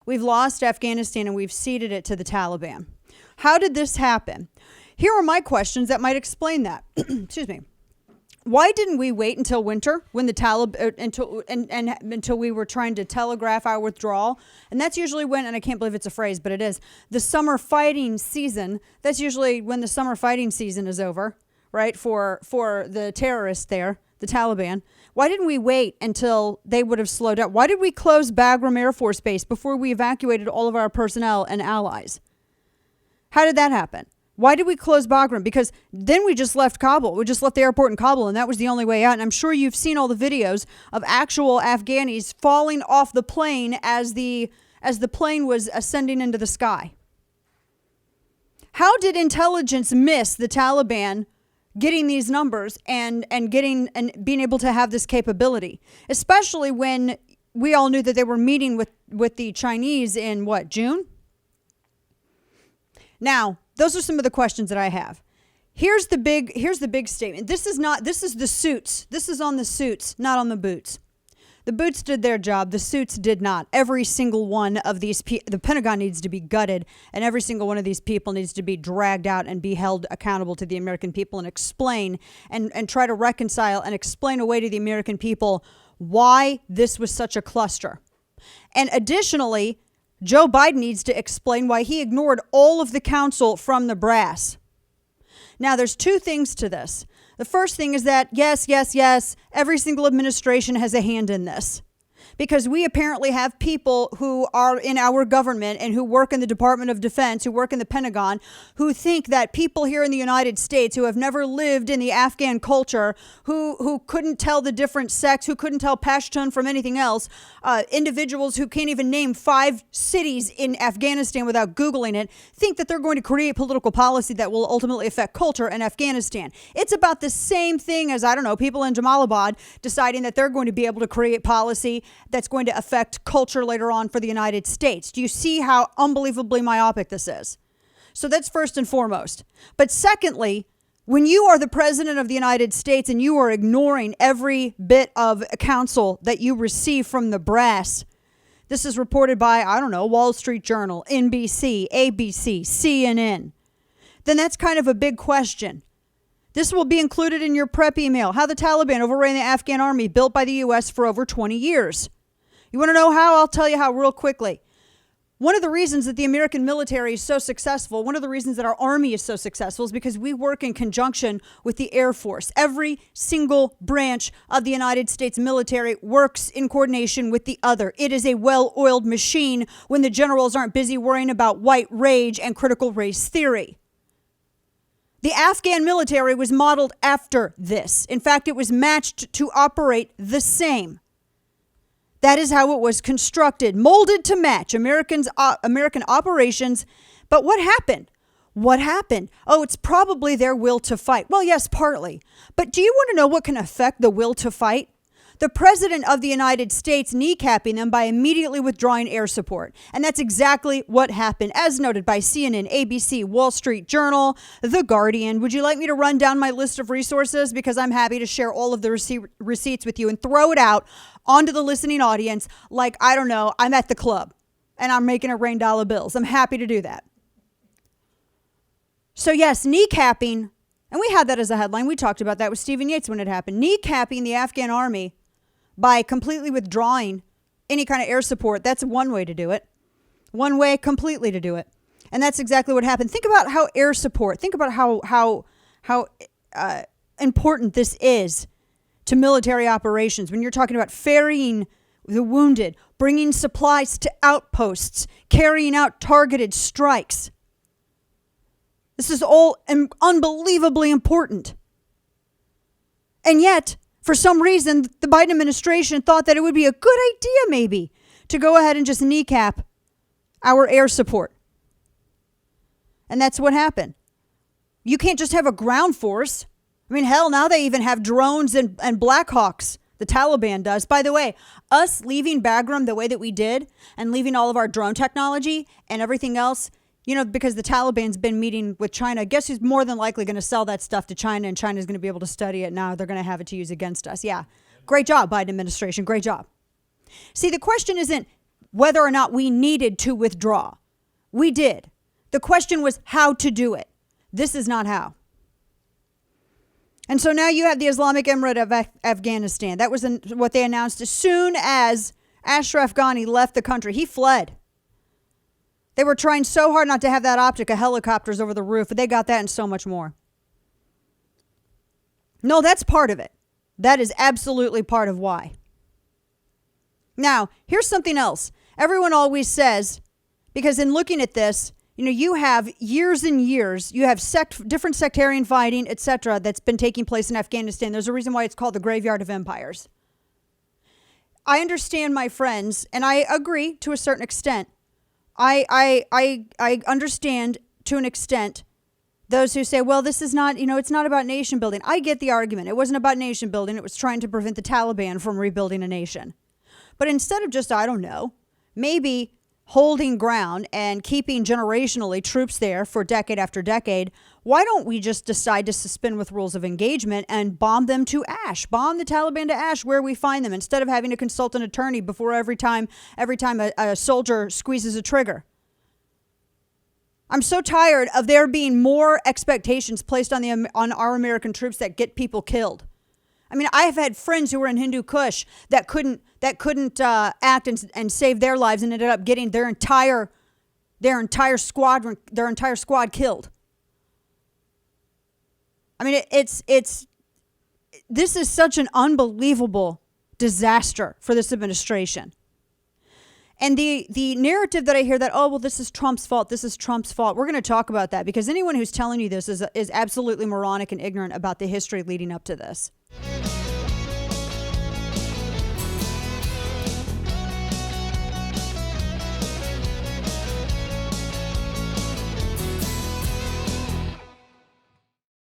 We've lost Afghanistan and we've ceded it to the Taliban. How did this happen? Here are my questions that might explain that. Excuse me. Why didn't we wait until winter when the Taliban until we were trying to telegraph our withdrawal? And that's usually when, and I can't believe it's a phrase, but it is, the summer fighting season. That's usually when the summer fighting season is over, right? For the terrorists there, the Taliban. Why didn't we wait until they would have slowed down? Why did we close Bagram Air Force Base before we evacuated all of our personnel and allies? How did that happen? Why did we close Bagram? Because then we just left Kabul. We just left the airport in Kabul, and that was the only way out. And I'm sure you've seen all the videos of actual Afghanis falling off the plane as the plane was ascending into the sky. How did intelligence miss the Taliban getting these numbers and being able to have this capability, especially when we all knew that they were meeting with the Chinese in June? Now, those are some of the questions that I have. Here's the big statement. This is the suits. This is on the suits, not on the boots. The boots did their job. The suits did not. Every single one of these the Pentagon needs to be gutted, and every single one of these people needs to be dragged out and be held accountable to the American people and explain and try to reconcile and explain away to the American people why this was such a cluster. And additionally, Joe Biden needs to explain why he ignored all of the counsel from the brass. Now, there's two things to this. The first thing is that, yes, every single administration has a hand in this. Because we apparently have people who are in our government and who work in the Department of Defense, who work in the Pentagon, who think that people here in the United States who have never lived in the Afghan culture, who couldn't tell the different sects, who couldn't tell Pashtun from anything else, individuals who can't even name 5 cities in Afghanistan without Googling it, think that they're going to create political policy that will ultimately affect culture in Afghanistan. It's about the same thing as, people in Jalalabad deciding that they're going to be able to create policy that's going to affect culture later on for the United States. Do you see how unbelievably myopic this is? So that's first and foremost. But secondly, when you are the president of the United States and you are ignoring every bit of counsel that you receive from the brass, this is reported by, Wall Street Journal, NBC, ABC, CNN, then that's kind of a big question. This will be included in your prep email. How the Taliban overran the Afghan army built by the U.S. for over 20 years. You want to know how? I'll tell you how real quickly. One of the reasons that the American military is so successful, one of the reasons that our army is so successful is because we work in conjunction with the Air Force. Every single branch of the United States military works in coordination with the other. It is a well-oiled machine when the generals aren't busy worrying about white rage and critical race theory. The Afghan military was modeled after this. In fact, it was matched to operate the same. That is how it was constructed, molded to match American operations. But what happened? What happened? Oh, it's probably their will to fight. Well, yes, partly. But do you want to know what can affect the will to fight? The president of the United States kneecapping them by immediately withdrawing air support. And that's exactly what happened, as noted by CNN, ABC, Wall Street Journal, The Guardian. Would you like me to run down my list of resources? Because I'm happy to share all of the receipts with you and throw it out onto the listening audience like, I'm at the club and I'm making it rain dollar bills. I'm happy to do that. So yes, kneecapping, and we had that as a headline. We talked about that with Stephen Yates when it happened. Kneecapping the Afghan army by completely withdrawing any kind of air support. That's one way to do it. One way completely to do it. And that's exactly what happened. Think about how air support, think about how important this is to military operations. When you're talking about ferrying the wounded, bringing supplies to outposts, carrying out targeted strikes. This is all unbelievably important. And yet, for some reason, the Biden administration thought that it would be a good idea maybe to go ahead and just kneecap our air support. And that's what happened. You can't just have a ground force. I mean, hell, now they even have drones and Blackhawks. The Taliban does. By the way, us leaving Bagram the way that we did and leaving all of our drone technology and everything else, because the Taliban's been meeting with China, guess who's more than likely going to sell that stuff to China, and China's going to be able to study it now. They're going to have it to use against us. Yeah. Great job, Biden administration. Great job. See, the question isn't whether or not we needed to withdraw. We did. The question was how to do it. This is not how. And so now you have the Islamic Emirate of Afghanistan. That was what they announced as soon as Ashraf Ghani left the country. He fled. They were trying so hard not to have that optic of helicopters over the roof, but they got that and so much more. No, that's part of it. That is absolutely part of why. Now, here's something else. Everyone always says, because in looking at this, you have years and years, you have different sectarian fighting, etc., that's been taking place in Afghanistan. There's a reason why it's called the graveyard of empires. I understand, my friends, and I agree to a certain extent. I understand to an extent those who say, well, this is not, it's not about nation building. I get the argument. It wasn't about nation building. It was trying to prevent the Taliban from rebuilding a nation. But instead of just, I don't know, maybe holding ground and keeping generationally troops there for decade after decade, why don't we just decide to suspend with rules of engagement and bomb them to ash, bomb the Taliban to ash where we find them, instead of having to consult an attorney before every time a soldier squeezes a trigger. I'm so tired of there being more expectations placed on our American troops that get people killed. I mean, I have had friends who were in Hindu Kush that couldn't act and save their lives and ended up getting their entire squad killed. I mean, this is such an unbelievable disaster for this administration. And the narrative that I hear that, oh, well, this is Trump's fault. This is Trump's fault. We're going to talk about that because anyone who's telling you this is absolutely moronic and ignorant about the history leading up to this.